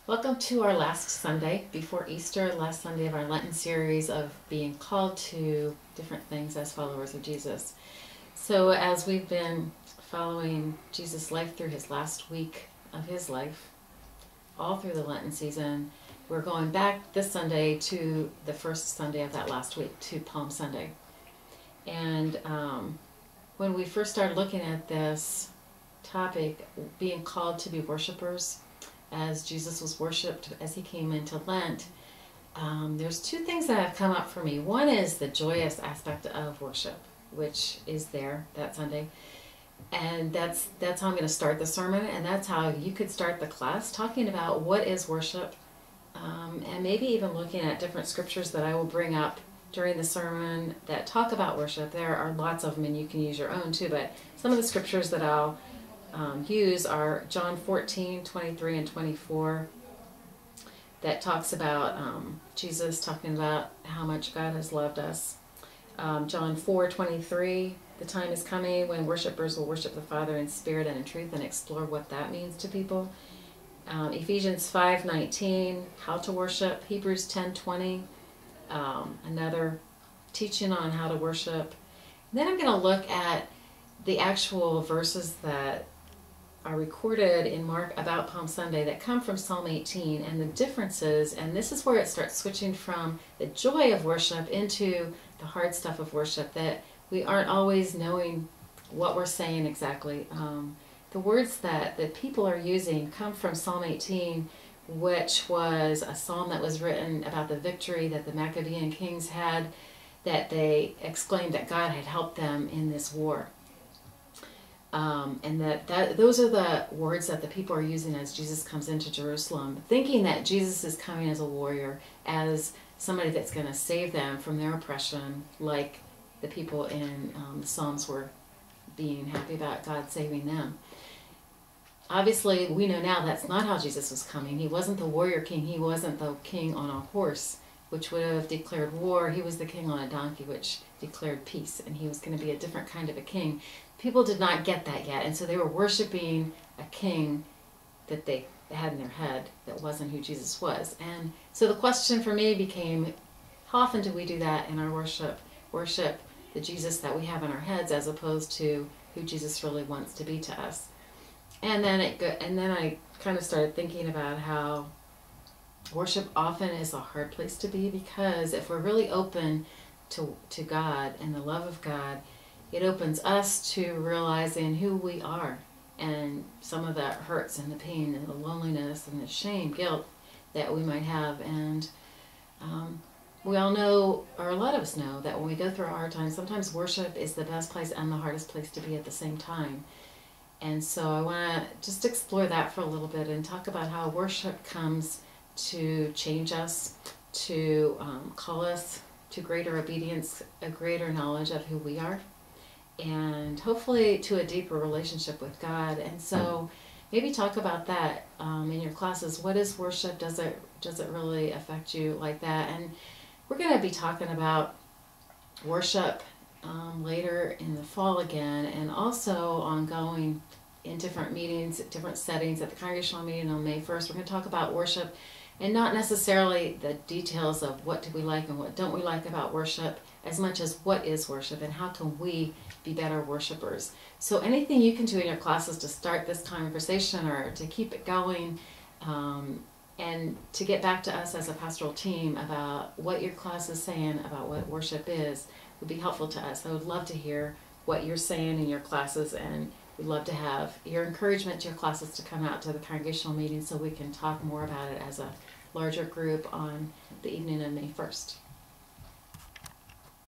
Welcome to our last Sunday before Easter, last Sunday of our Lenten series of being called to different things as followers of Jesus. So as we've been following Jesus' life through his last week of his life, all through the Lenten season, we're going back this Sunday to the first Sunday of that last week, to Palm Sunday. And when we first started looking at this topic, being called to be worshipers, as Jesus was worshipped as he came into Lent, there's two things that have come up for me. One is the joyous aspect of worship, which is there that Sunday. And that's how I'm going to start the sermon, and that's how you could start the class, talking about what is worship, and maybe even looking at different scriptures that I will bring up during the sermon that talk about worship. There are lots of them, and you can use your own too, but some of the scriptures that I'll use are John 14:23 and 24, that talks about Jesus talking about how much God has loved us. John 4:23, the time is coming when worshipers will worship the Father in spirit and in truth, and explore what that means to people. Ephesians 5:19, how to worship. Hebrews 10:20, another teaching on how to worship. And then I'm going to look at the actual verses that are recorded in Mark about Palm Sunday that come from Psalm 18 and the differences, and this is where it starts switching from the joy of worship into the hard stuff of worship, that we aren't always knowing what we're saying exactly. The words that the people are using come from Psalm 18, which was a psalm that was written about the victory that the Maccabean kings had, that they exclaimed that God had helped them in this war. And those are the words that the people are using as Jesus comes into Jerusalem, thinking that Jesus is coming as a warrior, as somebody that's going to save them from their oppression, like the people in the Psalms were being happy about God saving them. Obviously, we know now that's not how Jesus was coming. He wasn't the warrior king. He wasn't the king on a horse, which would have declared war. He was the king on a donkey, which declared peace, and he was going to be a different kind of a king. People did not get that yet, and so they were worshiping a king that they had in their head that wasn't who Jesus was. And so the question for me became, how often do we do that in our worship? Worship the Jesus that we have in our heads as opposed to who Jesus really wants to be to us. And then I kind of started thinking about how worship often is a hard place to be, because if we're really open to God and the love of God, it opens us to realizing who we are, and some of that hurts and the pain and the loneliness and the shame, guilt that we might have. And we all know, or a lot of us know, that when we go through our hard times, sometimes worship is the best place and the hardest place to be at the same time. And so I want to just explore that for a little bit and talk about how worship comes to change us, to call us to greater obedience, a greater knowledge of who we are, and hopefully to a deeper relationship with God. And so maybe talk about that in your classes. What is worship? Does it really affect you like that? And we're going to be talking about worship later in the fall again, and also ongoing in different meetings, different settings. At the congregational meeting on May 1st, we're going to talk about worship, and not necessarily the details of what do we like and what don't we like about worship, as much as what is worship and how can we be better worshipers. So anything you can do in your classes to start this conversation or to keep it going, and to get back to us as a pastoral team about what your class is saying about what worship is, would be helpful to us. I would love to hear what you're saying in your classes, and we'd love to have your encouragement to your classes to come out to the congregational meeting so we can talk more about it as a larger group on the evening of May 1st.